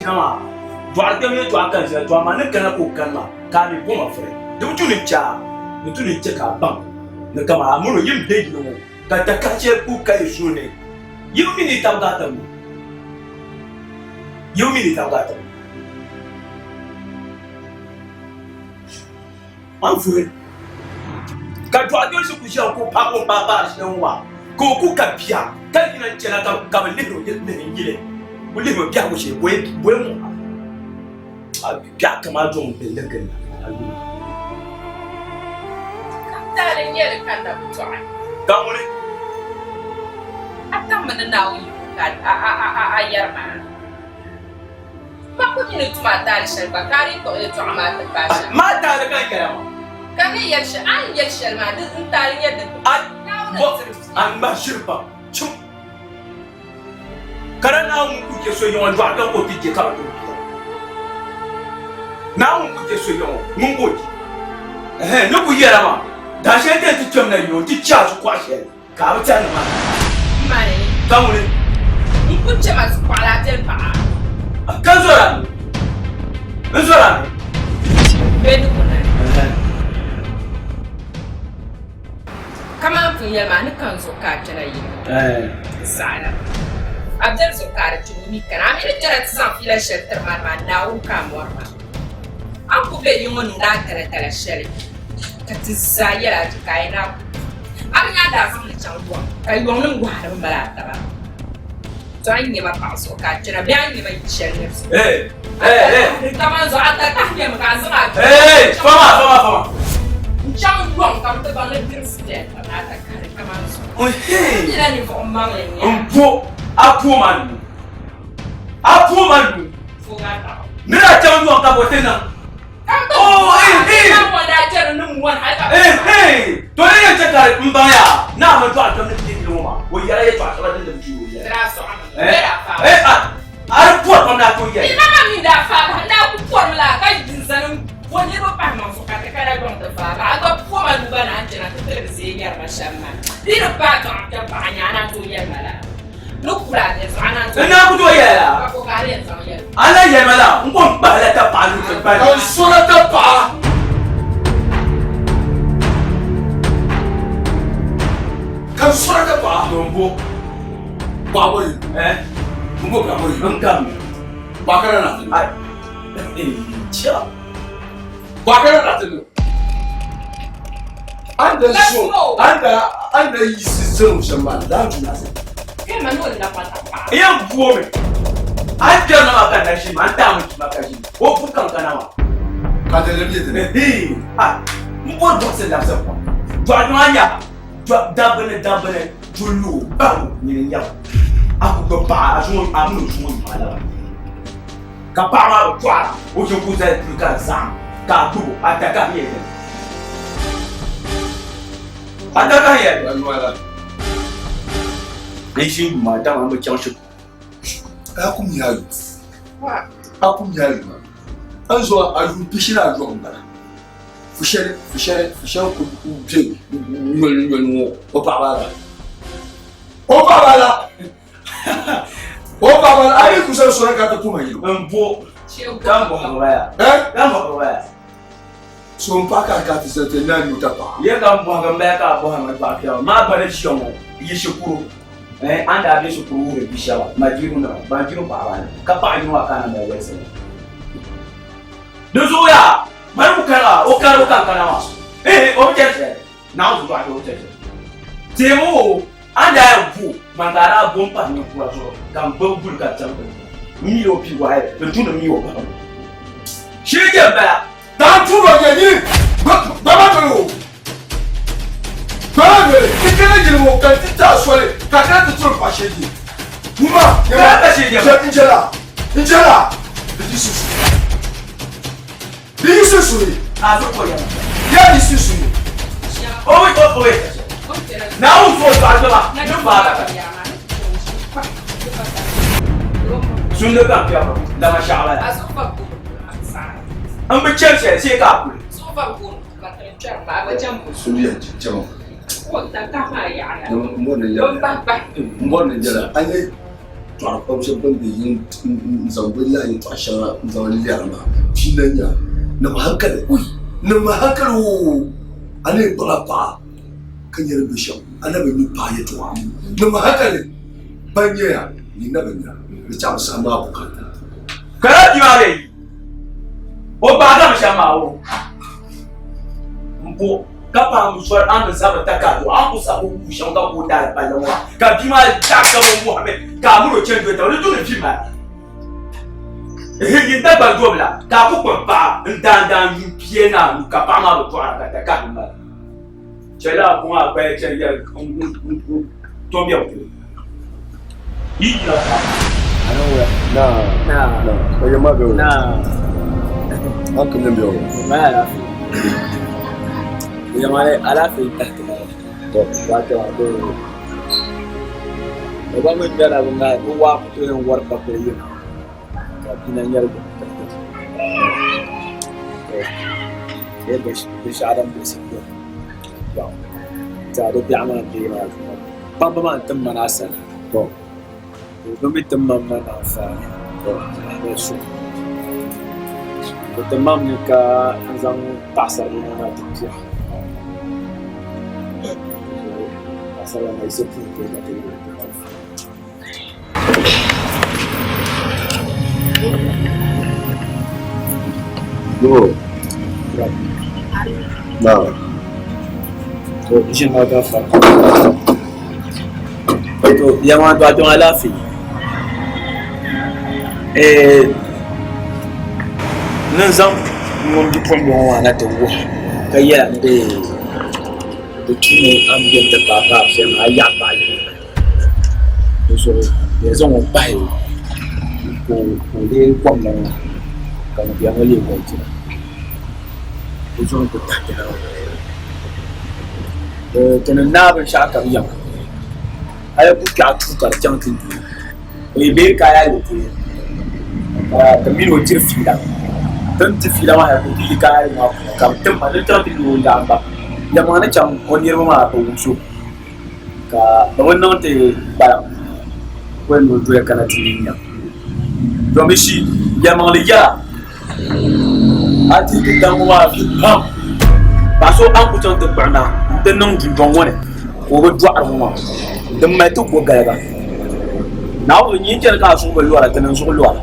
nama dwa dem ye dwa kan je dwa ma ne kana ko kan ma ka mi bo ma fere de tu ni cha ni tu ni che ka bang ne kama amuro yim de no ka ta ka che ku ka isu ne yim mi ni ta ga ta mu yim mi ni ta ga ta an fure ka dwa de su ku sha ko pa ko pa ba shi wa ko ku ka pia ka ni na che na ka ba le no ye ne ngile ko le mo pia ko she boy mo a pia kama jo mo de le kan Tarin yadda kan da mutuwa. Kan wani? A kan mana na wuyi kan a yarma. Ma ku ni tuma tari sharba kari ko e to ama ta bashi. Ma tari kan kaya ma. Kan ne yar shi an yar sharma din tarin yadda. An ba shirba. Chum. Karan na mun kuke so yawan ba kan ko kike ka to. Na mun kuke so yawan mun goji. Ne ku yara ma. Da shi da ta kyau na yo ti cha su kwashe ka ba ta ma mare kan wani in kun ce masu kwala tel fa kan zora ne zora ne be du kun kama kun yalma ni kan zo ka tana yi sala abdel zo ka da tuni kana mi da tara tsan fila shelter ma na u ka morma an ku be yin wani da tara shari kati zayara ti kai na anya da fam ni changwa kai wong nung gwa da mbala ta ba to an yi ma paso ka tira bi an yi ma yishel ne kama zo ata ka ne ma ka zo na fama chang wong kam te ba le president na ta ka kama zo ni na ni fo ma le ni apu man fo ga ta ni na chang wong ka bo tena to ne ya taka mbaya na ma to atom ne tin ma wo yara ya to atom ne tin wo yara ar po ko na ko ya ina ma mi da fa na ku po la ka din sanin woni ro pa ma fo ka ta kara gon ta fa ga ga po ma du bana jira ta tere se yar ma shamma ina pa to ta pa nya na to yar mala no kula ne sa na to ina ku to yara ko ka re sa yar ala yar mala ngo ba la ta pa lu ta ba so la ta pa kan sura ka ba dombo ba boy mo ka boy ngam ba kana na ai cha ba kana na tinu anda yi sizo shamba da tuna sai ke ma no la pa ta pa yan buo me anja na maka na shi man ta mu maka shi o fukan kana ma ka da lebi de mbo do se la se ko to anya dabane tulu bang ni ya aku ko pa asu amu su mu ala ka pa ma twala o je ku za tu ka zam ka tu ataka ye wala ai shi ma da ma kyan shi akum yalu wa akum yalu an zo a ru bishira zo ngara fushere ko je ngol o baba ai ku sai sura ka ta tuma yi mbo cheu dan bo hawaya so mpaka ka ta sai na ni ta ba ye kan bo ga me ka bo ha ma ba pia ma ba le shomo yi shukuru anda be shukuru re bishawa majiru na majiru ba ba ka pa ni wa kana da wese duzu ya mai mu kana o kan kana ma o jeje na o zuwa o jeje temo anda ya bu mangara bompa ni kwa so kan bambul ka tambo mi o pi wa e tu no mi o ba shi je ba dan tu ro je ni baba to baba ke kana je mo kan ti ta so le ka ka tu tro pa she ji muma ya ba ka shi je injela di susu a so ko ya ya di susu o we ko na o so ba ba no ba ka sunde ka pia ba da ma sha la asofa ko sa an bi chelsea sai ka ku sofa ko ba ta char ba ba jam su ya jama ko ta ka ma ya mo ne don ba ba mo ne jala ane tɔɣa pam shɛba ban bɛ yin n zaŋ bi lahi tɔɣa shɛŋa n zaŋ lɛri maa pia na nya ni ma hankali ni ma hankali o a ne gbala paɣa ka nyɛri bi shɛm a na bi mi paɣa yɛltɔɣa ni ma hankali ban nyɛ ya ni na bi nya ni chaɣa bi saha maa bukata. Kana di ma bɛ o baada mi shɛm maa o n bo ka paɣa mi sɔri an mi zabiri ta ka do an ko sa ko wu shɛm ka ko daali palli ŋɔ ka bia maa daa ka mo Muhammed ka amuro chɛni do ta o ni do ni fi ma yin ta gba do bila ka ko kpɛn paɣa n daan yu pie na nu ka paɣa maa bi tɔɣara ka ta ka ni ma chɛli a ko a gbaya chɛni yɛli tɔm bɛ o kiri yi yina pa. Na oye ma bɛ o an kelen bɛ o Yamare alafi tahtina to wato ado ba mu dala bunga ko wa to yan war pa ko yina ka dinan yargo to be shadam be sibo to ta do bi'ama bi ma bamba ma tam manasal to mi tam mana fa to ba su to tamam ka zang pasar ni na tikya Salah mai sepi ke mati. Yo. Nah. To izin mau dah faham. To yang mana tu ada alafi. Nanzam mungkin pun bawa anak tu kaya de. Kini ambil terpapar sama ayat bayi. So, dia orang bayi. Boleh kuamang kalau dia boleh buat je. Dia orang tetap dia. Kena nak bersyakat yang. Ayah bukan aku kalau jangan tinggi. Lebih kaya lebih. Kami wajib filan. Tentu filan ayah bukan kaya mau. Kami tempat itu tapi dulu dah. Yang mana macam onir mama atau usul, ka bangun nanti barang, kau nuju yang kena tingginya. Domisi yang mana dia, hati kita mama faham. Pasal aku contoh pernah, tenung jumpa mana, kau berdua rumah, demai tu kau gaya. Now ini cerita sumber luar, tenung sumber luar.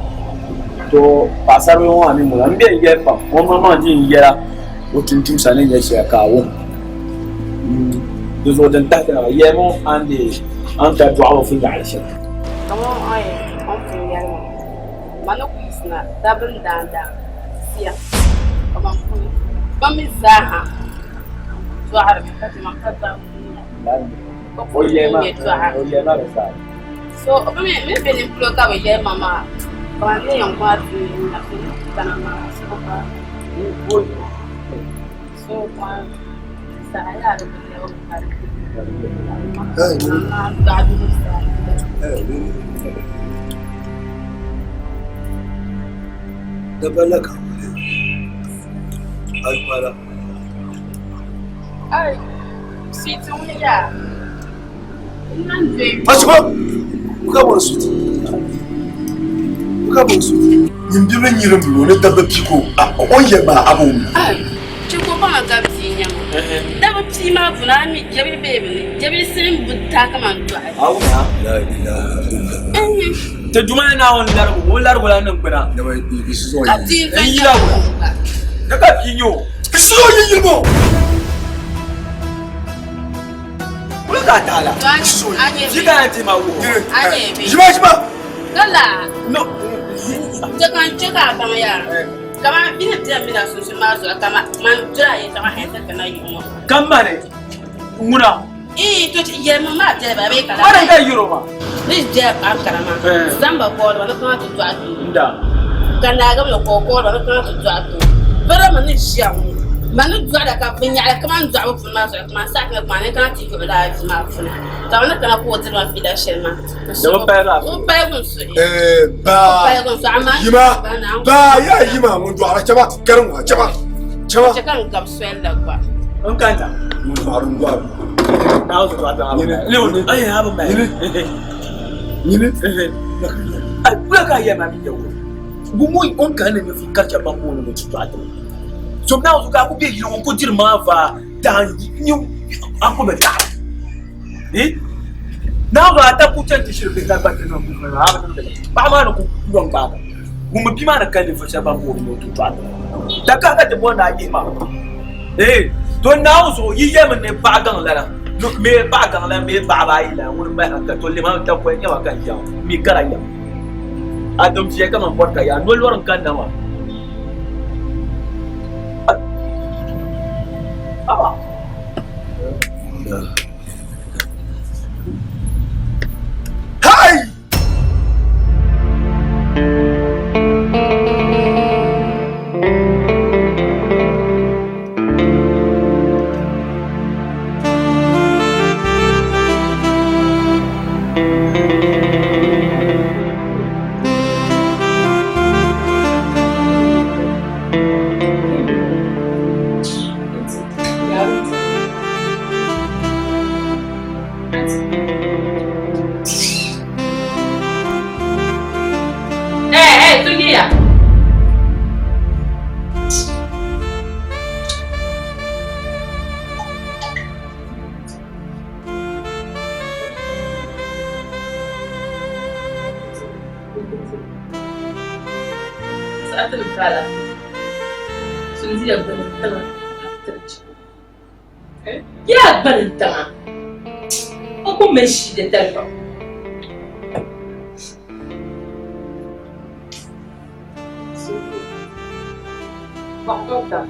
To pasar rumah ni mula, ambil dia apa, mama ni dia, ucap sana dia siapa. Dus wordt een tijd dat jij moet aan die aantal dwalen van de aarde. Kamu om yang mana kusna dabun danda sia kamu pun pemisahan suara kita cuma kata Oh iya besar. So apa ni benim pulau kau ya mama kalau ni yang kuat ni nak tanah mama siapa so kan saya ada beliau hari mama dah dulu Dabalaka. Alpara. Ay, situ ni ya. Masuk. Buka masuk. Nyimbibe nyirim lo ne dabba piko. O yeba abon. Ay, chiko ba ga binya. Dabba pima bunami jabi bebe. Jabi sim butta kaman to. Awu na. La ilaha illallah. Te juma na on largo la nan kuna. Da bai isu zo. Ati kan Yi lawo. Daga pinyo. Isu zo yilmo. Kula ka tala. Jika nanti mau. Jima. Kala. No. Jangan cakap sama ya. Kama bina dia mina susu mazu kama manjura ya sama henta kana yumo. Kamane. Nguna. To ya mama dia ba be kala. Mana ka yuro ma. Ni dia am karama. Zamba ko wala kana tu atu. Nda. Kana ga mo ko wala kana tu atu. Bara mani shiam. Manu dua ka binya kama nzwa fu mazu kama sakna kama ne kana ti ko da ma fu. Kama na kana ko zira fi da shelma. Dawo pera. O pa gun su. Ba. Yima. Ba ya yima mun do ara chaba garin wa chaba. Chakan gam swel da kwa. On kanta. Mun farun gwa. Na zo ta. Lewo. Ai ha ba mai. Yine. Buka ya mami yawo. Gumu on kan ne fi karcha bango no tutu ato. So now to ka ku be yiro ko dirma va dan ni ako beta. Now ata ku tan tishir be ka ba no ba ma no ku don ba. Gumu bi ma na kan ne fa bango no tutu ato. Da ka de bona yi ma. To now so yi yemen ne ba gan la. Look me ba gan la me ba ba yi la won ba ka to le ma ta ko nya wa kan ya. Mi karaya. Adam siya ka man porta ya no lorong kan nama. Apa? Hai! Ya bantama. Aku meshi de telefon. Bakota.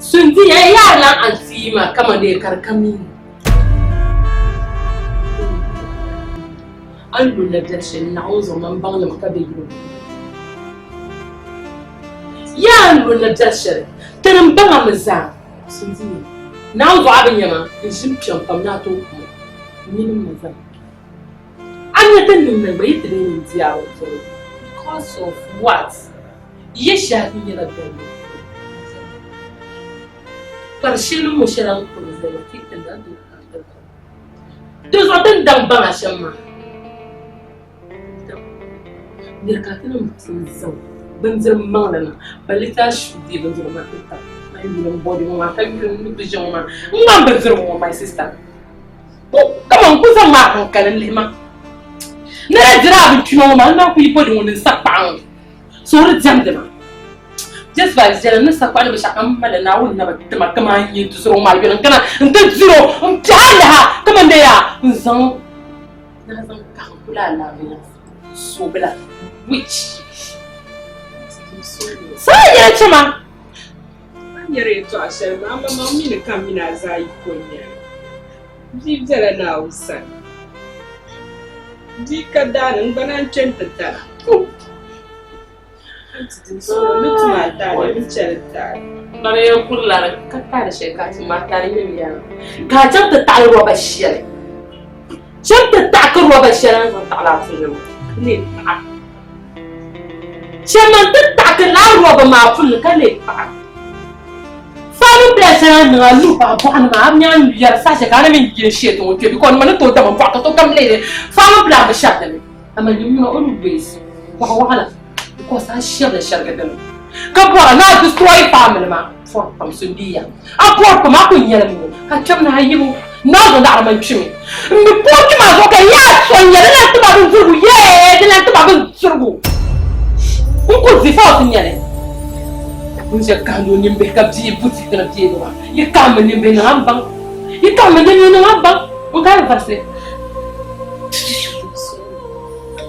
Sundi ya la ansima kama de karkami. An lula darshin na uzo man bangla makabiru. Ya lula darshin tanan banga maza. Sundi na uzo abin yama in shimpion pamna to ku. Minin maza. Anya tanin mai bai tire ziyawo tsoro. Because of what? Yesha ni yana gani. Karshen mu shirin ku da titin da do. Dos watan dan banga shamma. Nirkatina mutum zau banzir manglana balita shudi banzir matata ai bilan body ma ta bilan nutrition ma ngam banzir mo my sister oh come on ku san ma hankalin lima na jira abin tuno ma na ku yi body wani sakpan so ri jamdema just by jira na sakpan ba shakan mala na wun na ba tama kama yi tusuro ma bilan kana nta zero mtala kama da ya zan na zan ka kula la bila so bila which saya cuma nyere to ashe mama mami ne kamina zai konya jibjara na usan jikada nan banan centa so mutuma ta ne mutcerta bare ya kullara kakka da shekati mata ne miya ka canta ta ruwa bashir canta ta ruwa bashir an ta ala tulu ne Chairman tak kenal roba maafun kali pak. Falu biasa dengan lupa bukan maafnya biar saja karena mungkin shit tu mungkin because mana tu dah membuat tu kamle. Falu bilang bersyak ni. Amal ni mana always. Wah because saya share syarikat ni. Kapal nak destroy family mah. For pamsundia. Apa pemaku ni yang kacam na hiu. Nada nak mencuri. Mepuk masuk ke ya soalnya nak tu baru suruh ye, dia nak tu baru suruh. Uko zifao nyane unja kando nimbe kabji buti kana tiego ye kama nimbe na ambang ye kama nimbe na ambang ukara fase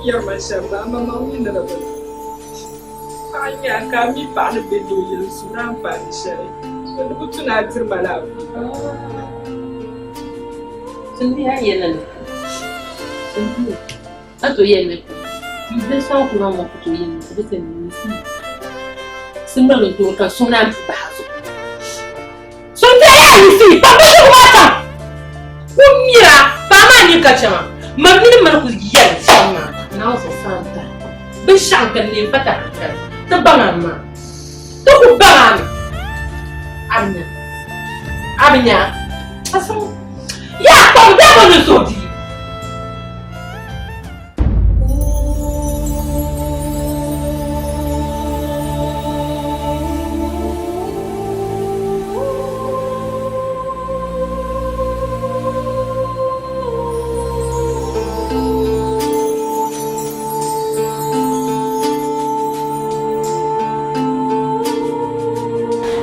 ya mashamba mama winda na bana anya kami pa na bedo yel sunan pa ni shari wanda butuna tirbala sendi ayena sendi ato yene Bisa aku nak mahu tuin, bisa ni. Semua tu kan sunan bahasa. Sunan ni, tapi apa? Umira, paman ni kacang. Mami ni mana kuliah sama. Nau sesanta. Bersangkan ni patah kan. Tebangan mah. Tu bangan. Abnya. Ya kom da ba ni so di.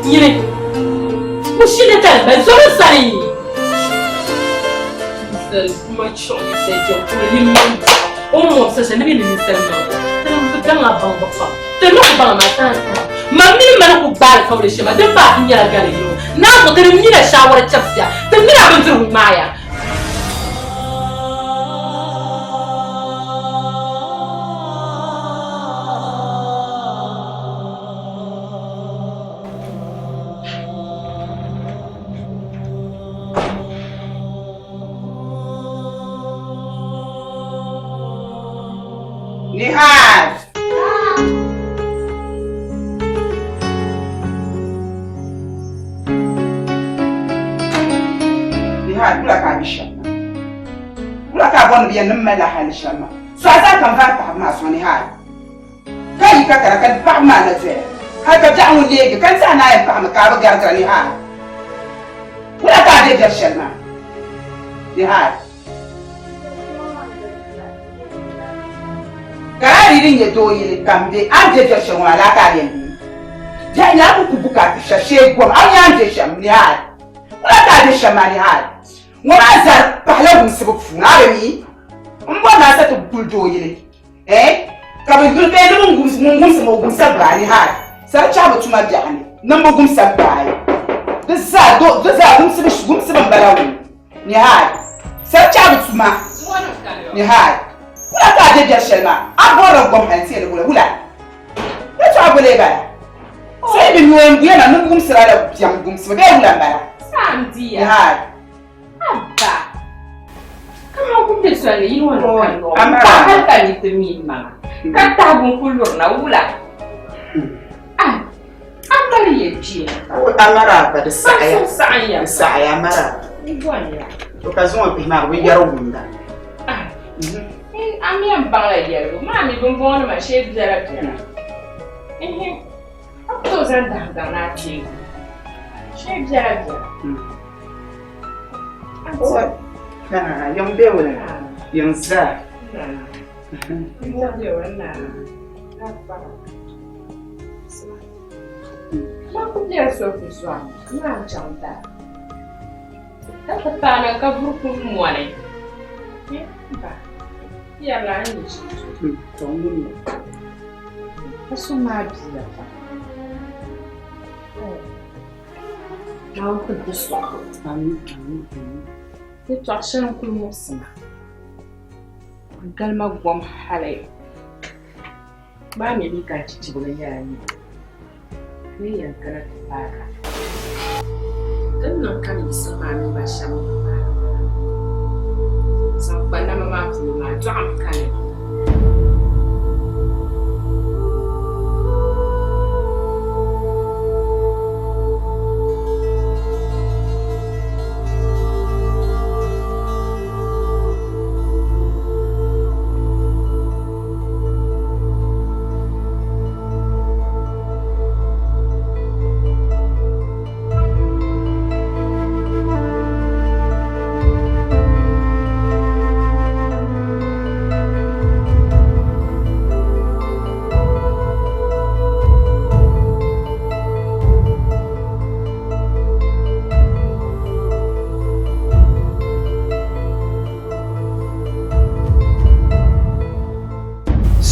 Yine bu şimdi ben zor sayı. Kuma chon se jo ko limmi o mo se se ni ni se no tan da na ba ba fa te no ba ma tan ma mi ma ko ba ka wala shema dan ba ni ya gare yo na ko te mi na shawara chafya te mi na ban turu maya Nihad! Nihad, bula ka bi shamma. Bula ka bon biya nimma la hal shamma. So asa kan va ta ma so Nihad. Kai ka kara kan pa ma na te. Ha ka ja un lege kan sa na ya pa ma ka ba gar ta Nihad. Bula ka de shamma. Nihad. Kari rinye doyele kambe anje jasho wala ka yendi ja ila ku kubuka shashe gom anya anje shamni hal wala ka de shamani hal ngoma zar pahla gumsibu funare mi mbo na sa to bul doyele ka be dul be no ngumsibu gumsabani hal sar chaba tuma jani nambo gumsabai de za gumsibu balawu ni hal sar chaba tuma ni hal Wala ka de shelma abora gom hanti le wala ya to abole ba sai bi nuwen biya na nungum sira da biam gum so be wala ba Sandia. ya Abba. Kama ku te so le yino no kan no. Amara. Ka ka ni te mi mama. Ka ta bun kulur na wula. Amara ye ji. o amara ba da saya Saya. saya amara Igwanya. to ka zo bi ma bi yaro gunda Ami am bangla yero. Mami bun bon ma she bizara tena. Akto zan da na ti. She bizara. kana yang be wala yang za Aku dia sofi suami, nak cantik. Tapi tanah kabur pun muanai. Ya lah ni. tongni Asu mabia. Não que pessoal. Itu عشان كل موسم. Galma gwam halai. Ba me bi ka ci bugan yayi. Ni yankara ta fara. Dan nan kan yi sama ne ba shan ba. San bana mama ku ma to am kan.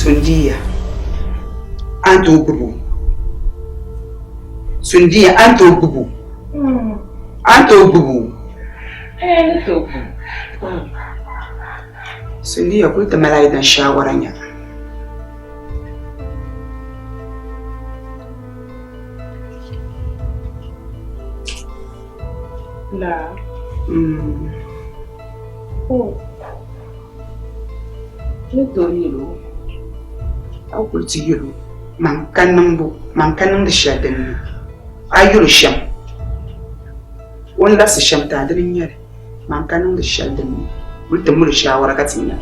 Sundiya anto bubu Sundiya anto bubu To. Sundiya kulta malaidan shawaranya La. Ni to yilo. au kulti yulu man kanin da shadin ayyul sham wani la su shamta dirin yare man kanin da shal da ni mutum mun shawara ka tinya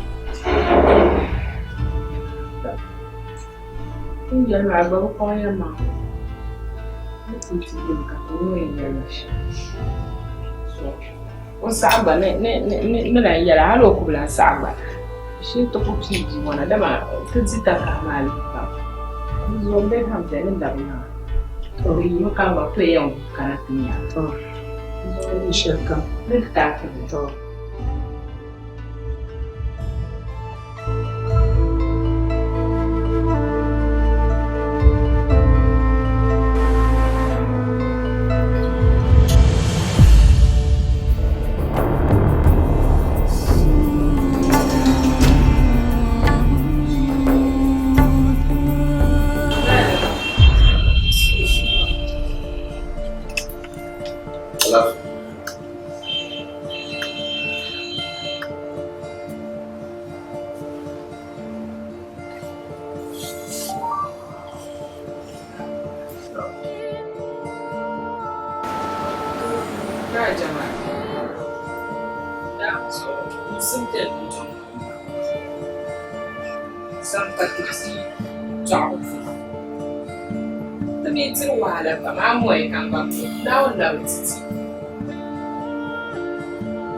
kun ya ma ba ko ya ma mutum ti ka ko yin ya shi so wasaba ne na yara halo ku bla saba shi to ku ji wana da ma ta zita ka mali ba zo be ham da ne da na to yi ka ba to yan kana tinya to zo shi ka ne ta ka to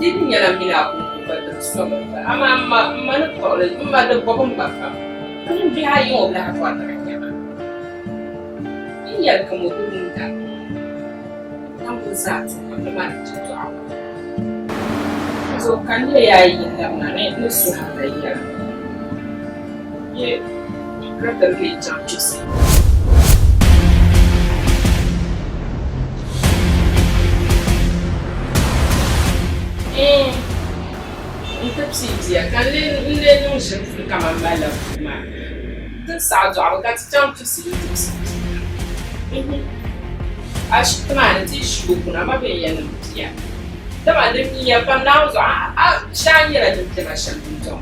Didn't yell me up, but the summer. I'm a man of college, mother bottom buffer. Couldn't be high your black water. In yell come with that. Come with that, I'm the man to talk. So can you hear in the man? This to have a year. Yeah, rather jump to see. Dia kan le non je fais comme un mal de ça doit regarder tant que c'est acho que mano diz que não vai bem não tinha tava de minha para não já era de ter achado então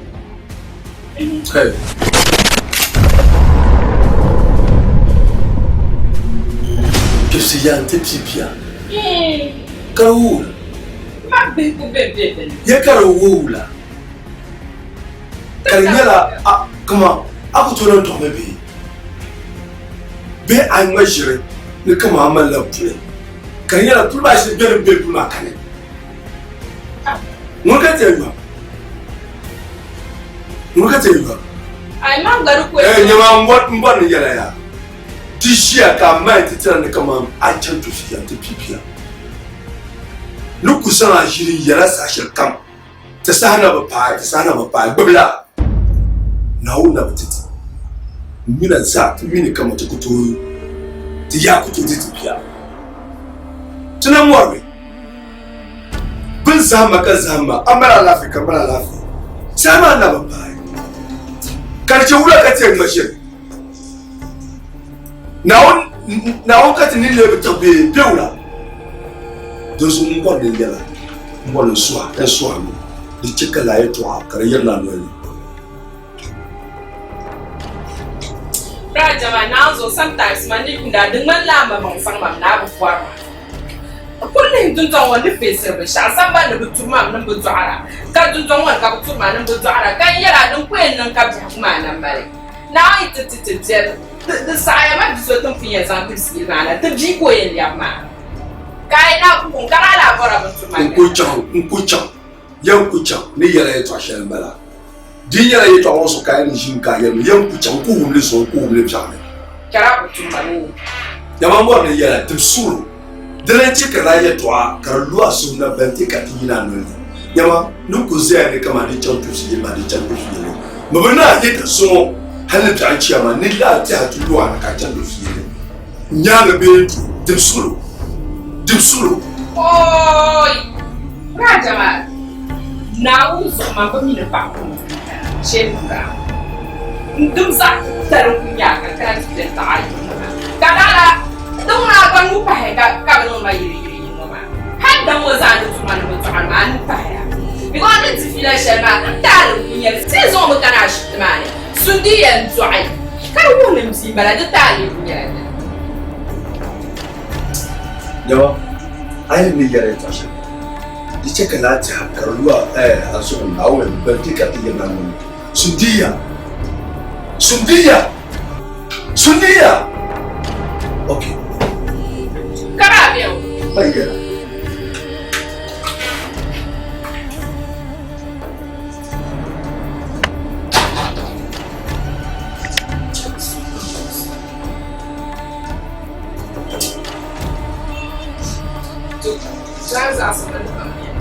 que se ya ante pipia Kaoula ma bebe ya Kaoula Karinyala comment aku tono to bebe be an majire ni kama amala pule Karinyala tout ba se bere be pour ma kane mon kate yo ai mangaru ko nyama mbon yala ya tishia ka mai titira ni kama a chantu fi ante pipia nuku sana jiri yala sa shirkam ta sana ba pa gbabla nauna batiti mina za mini kama tukuto ti ya kuto titipia tuna mwarwe bin zama ka zama amara lafi kamara lafi sama na babai karje wula ka ce mashin naon ka tini le bitabe beula dosu mbon de yala mbon soa e soa mi di chekala e to akara yalla no ni Raja now sometimes mani kunda dengan lama mangsang mamna bufuarma. Kullum tuntun wani fesir bi sha san ba da butuma nan butuara. Ka tuntun wani ka butuma nan butuara kan yara din kuyen nan ka bi kuma nan bare. Na ai tititije da saya ma biso tun fiye san kursi bana ta ji koyen yamma. Kai na kun kala la bora butuma. Nkuchan yan kuchan ni yara ya twashe bala. Dinyara yetu awoso kaya ni jinka yelu yanku chanku umle so ku umle chane kara kutumani yamambo ne yala tibsuru dele chikara yetu a karlua sunna benti katina noli yama nuku zere kama ni chantu si ma ni chantu si yele mabana yeka so halle ta chiama ni la ta tulua na ka chantu si yele nyanga betu tibsuru oi rajama na uzo mabomi ne pa Chendra, ndum sa terung ya kan cerita ayu. Kadala, dong na lupa he kalau mai iri mama. Hadda mo zanu cuma no tuan lupa ya. Bilang nanti fila shema, tahu punya season mo kana shmane. Sundi yang zuai. Kalau mo msi bala de tahu punya. Yo, ai ni yare ta shi dice kala ta karuwa aso na wo be tika tiye na no sundiya okay Cara meu. bai gara Já se vai levar minha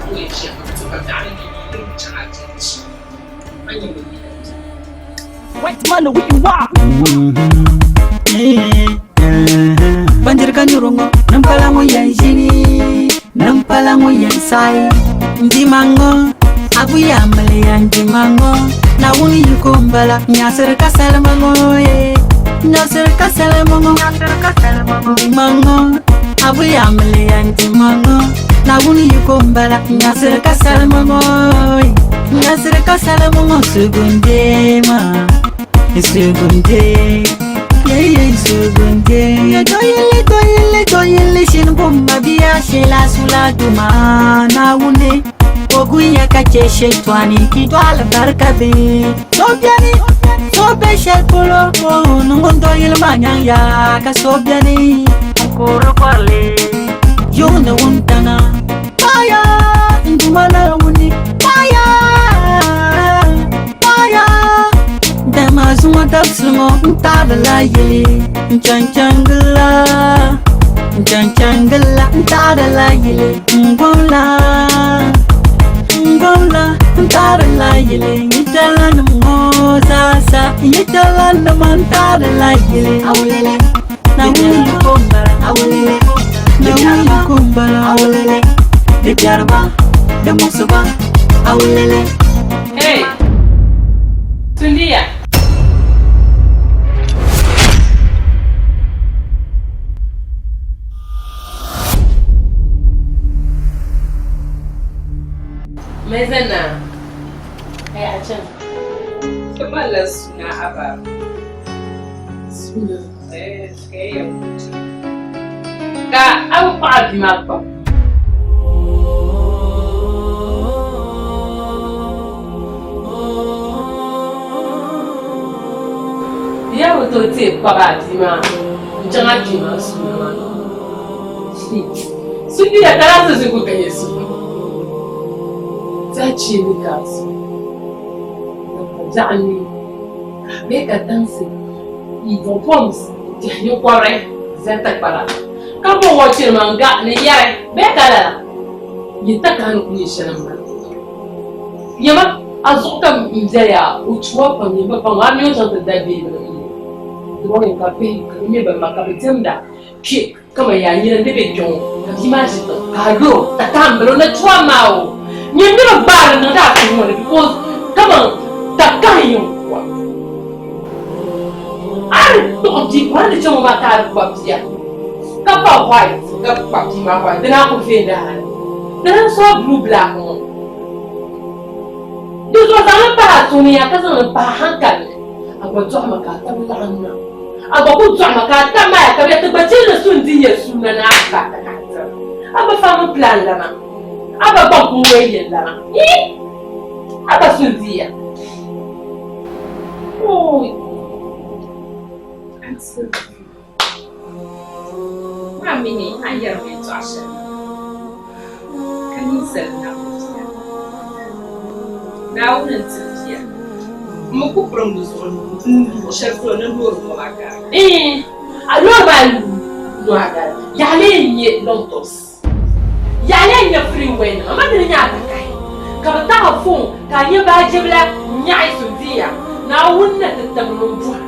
polícia, tu vai dar em charge. Aí Wait mana we wa Banjir kanyurungo nampalango yan jini nampalango yan sai ndimango abuya male yan ndimango na wuni yukombala nyasir kasalamango nyasir kasalamango ndimango abuya male yan ndimango na wuni yukombala nyasir kasalamango nyasir kasalamango sugundema Sugunde, yeah, sugunde. Ya doyele, shin bomba biya shela sula duma na wune. Ogu ya kache shetwani kidwala barkabe. Sobe shel polo, nungon doyele manyang ya ka sobyani. Koro kwale, yone wuntana. Maya, ndumana wuni. Maya. Damazuma daksumo ntadala yele nchancangala ntadala yele ngola ntadala yele yitala nmo sasa yitala nmo ntadala yele awulele na wuli kumbala awulele de jarba de musuba awulele. Hey Sundia Mezana. Hey, Achan. Kemana suna apa? Suna. Kayak Kak, aku pagi makan. Ya betul cik pagi ma. Jangan cuma suna. Suni dah terasa suku kayak suna. Zaci ni kasu. Zani. Beka danse. Ivo poms. Jangan korek. Zeta para. Kamu watching manga ni yare. Beka dah. Kita kan punya syarat. Yama azuka mzaya. Uchwa pamimba pangami uchanta dabi. Drawing kape. Kami bermakapitemda. Kik. Kama ya ni nanti bejong. Kajimaji tu. Kado. Takam belum chua mau. Nyendira bala na da kuma because kaman takayin kwa ari to ji kwa da cewa ba ta kwa biya kapa white kapa ki ma white dana ku fe da dana so blue black on do so ta pa to ni ya kasan pa hankali agba to maka ta lanna agba ku to maka ta ma ya ka be ta bace da sun diye sunan aka ta ka agba fa mu plan lana Aba bang kuwe lah. Aba sundia. Oh. I'm so. Mami ni ayar me tuasha. Kani selna. Now nantia. Muku promotion. Chef pro na duro mo aga. Alo ba lu aga. Yale ni lontos. Yale nya freeway na amadiri nya atakai ka ta phone ka nye ba jebla nya isudia na wunna tatabno bua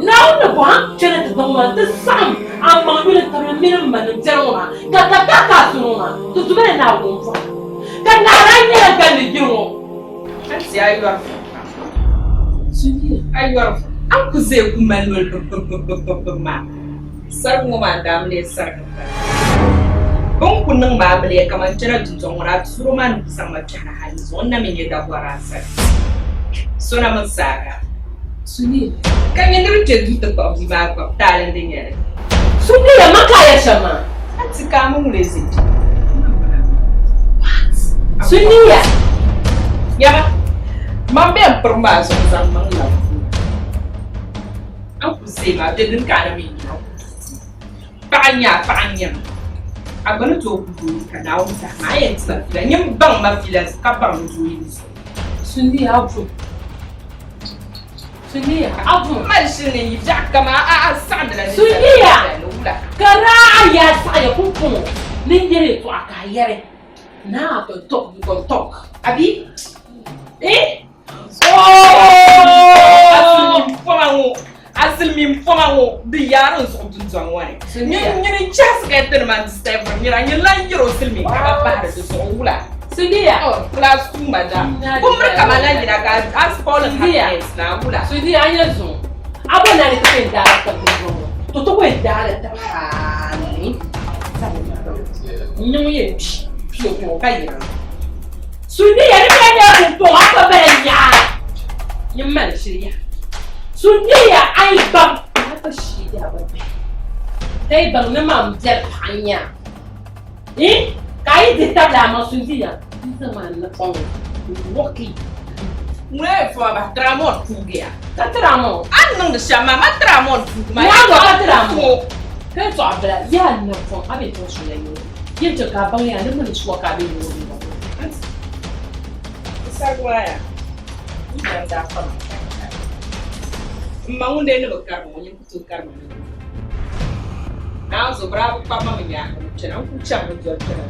na wunna bua chena tadoma ta sam amma wala tamina man jarwa ka sunuma to tubere na wun bua ka na ranya ka ni jiro asi aywa suni aywa an ku zai ku manual ma sar mu ma damle sar Bung kunang babali kaman cina tunjong rat suruman sama cina hal zona menyeda warasa. Sona mensaga. Suni. Kami ndru cedu tempat di bawah talent dia. Suni ya makaya sama. Ati kamu lezi. Sunia. Ya. Mambe permaso zaman la. Aku sema dengan kana mi. Panya. Abana to ku kana wuta. Ma yin tsafira. Yin ban mafila ka ban juyi. Sunia abu. Sunia abu. Mashini jakama a sadla. Sunia. Kara ya saya kumpul. Ninjere to akayere. Na to tok. Abi? Asilmi mfomango di yaron so dunzan wani. Nyini chas ga man step nyira lan yiro silmi ka ba da so wula. Sudia. Class ku madam. Kumur kamala nyira ga as Paul happiness na wula. Sudia anyazo. Abona ni tenda ta buzo. To ko endara ta hani. Nyoye pio ko kayira. Sudia ni kanya ko aka banya. Yimman shiriya. Sudia ai bam haka shi da babe dai ban na mam jar hanya kai da tabla ma Sudia zaman na fon woki Mwe fo ba tramon tugia ka tramo an nang da shama ma tramon tugma ya go ka tramo ka to abla ya na fon abi to shi ne yin to ka ban ya ne mun shi ka bi ne sagwaya ina da fa Maunde ne bakar mo nyi kutu kar mo na zo bravo papa mi ya chana ku chama jo chana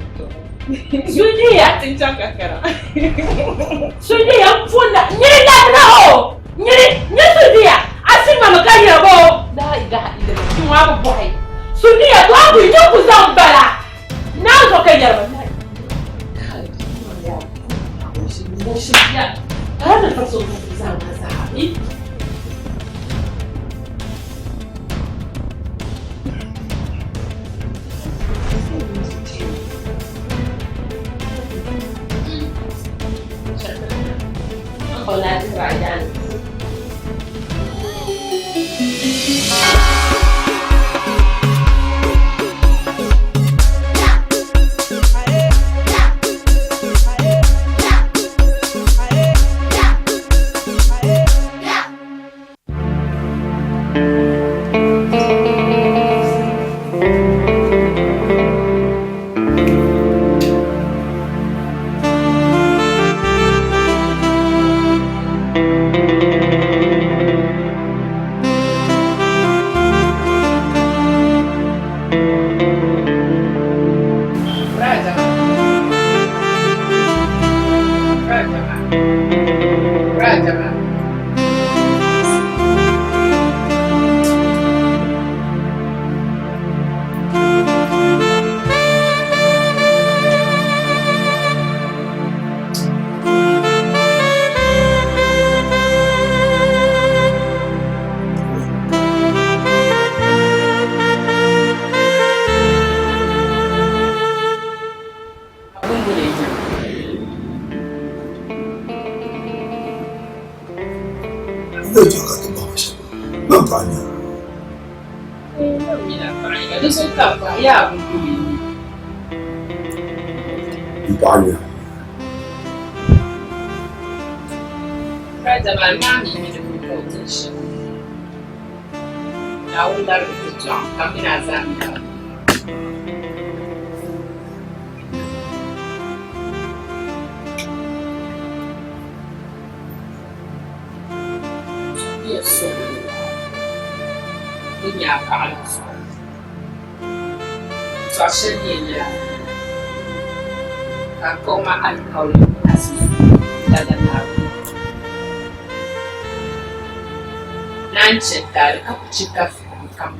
Sudia tincham kakara Sudia funda nyina no nyini Sudia asima makaya bo la ilaha illa Allah wa boy Sudia to abu nyoku zambala na zo kayar ba Sudia hada faso zamba sahabi Hola, Ryan. Italia. Raja Balmani mi da kuka shi. Ya wula da kuka kamina zamina. Yes. Dunya ka alsu. Sashen ne Akoma alkauli asisi daga naru. Nan cika da kafa cika kan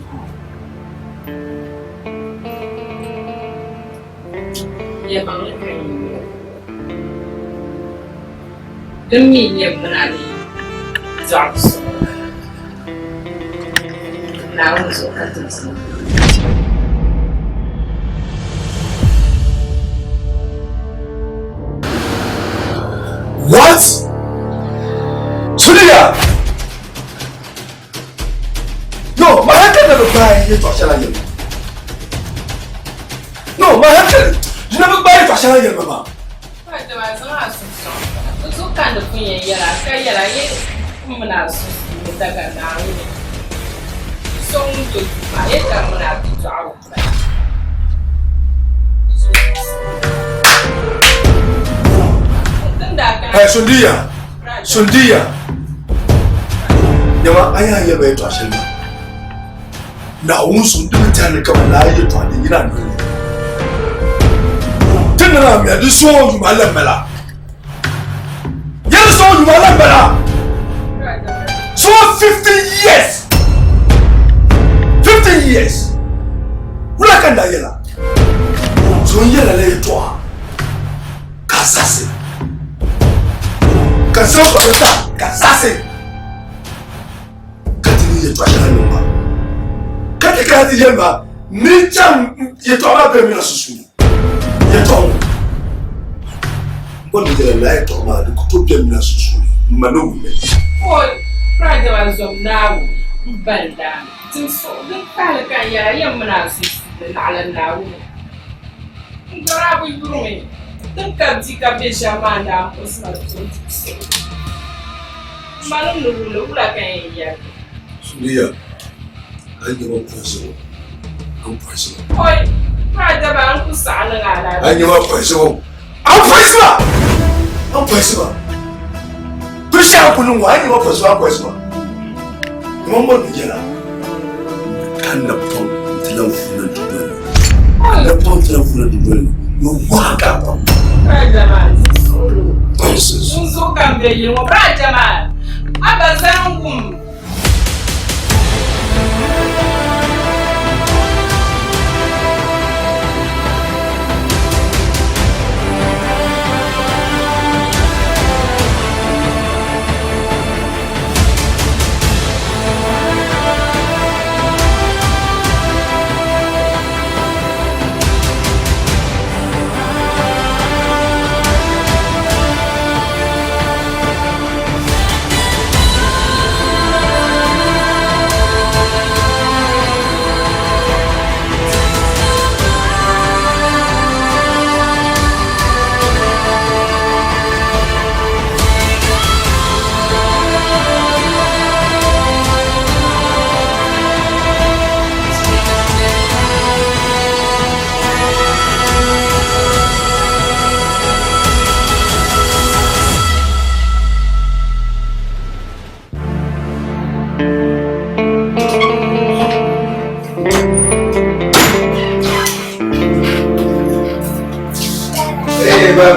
ya ban kan yi. Don min yin muna ne za su na wani zo ka tunsu. What? Sudia! No, my head never crying. You talk shall I ma hankali na ba bai ta shan yalma ba Kai da ba zama su so kan da kun yayyara kai yara ye muna su daga da ne so mun to ba yadda muna tuawo Sundiya. Yama aya ya bai to shan na wun sun dinta ne kamar na yi to da ina ne. Tun na mi adi so ju malam bala. Yan so ju malam bala. So 50 years. 50 years. Wala kan da yala. So yala le to. Kasase. Kasau kabata kasase. Katini ye to shan no ba. Kati kati yemba ni cham ye to ba be mi na susu. Yeton. What did I like to ma the kuto be mi na susu. Manu me. Oi, praje wa zom nawo. Banda. Tim so den kala kan ya yamna susu ala nawo. Ngara bu yurumi. Den ka di ka be jamanda ko sa to. Manu no wula kan ya. Suliya. Ai ga ba president. Am president. Oi. Praje ba an ku sa ala ala. Ai ga ba president. Am president. Kusha kunun wa ai ga ba president. Mambo bijana. Kana pon telefona dubele. Na pon telefona dubele. No waka pa. Praje ba. Nonsense. Unzo kambe yimo praje ba. Abazangum.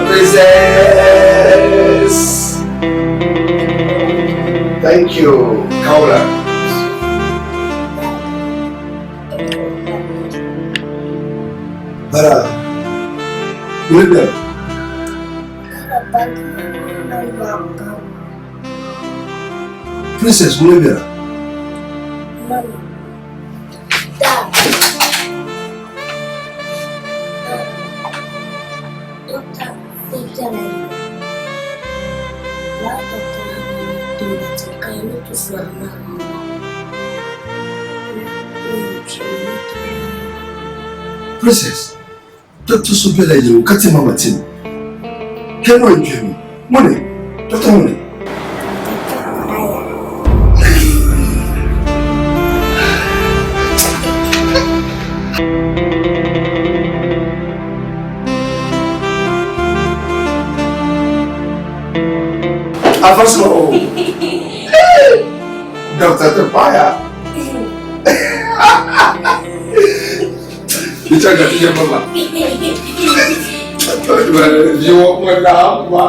Princess. Thank you, Kaula. Bara, William. Princess, William. Princess, Dr. Subela, you cut him on tin. Can you give me money? Dr. Money. Avanço. Dr. Tepaya. Bicara kata dia mama. Dia mana apa?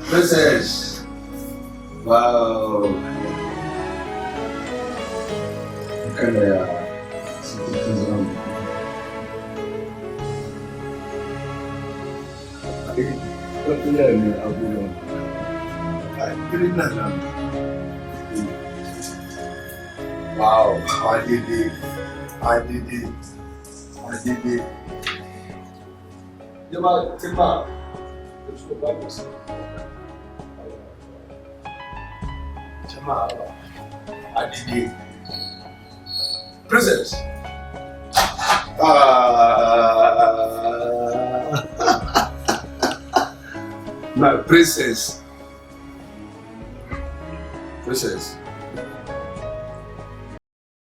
Princess. Wow. Bukan ya. Wow, I did it. Jamal. Let's go back to Jamal. I did it. Princess. My princess.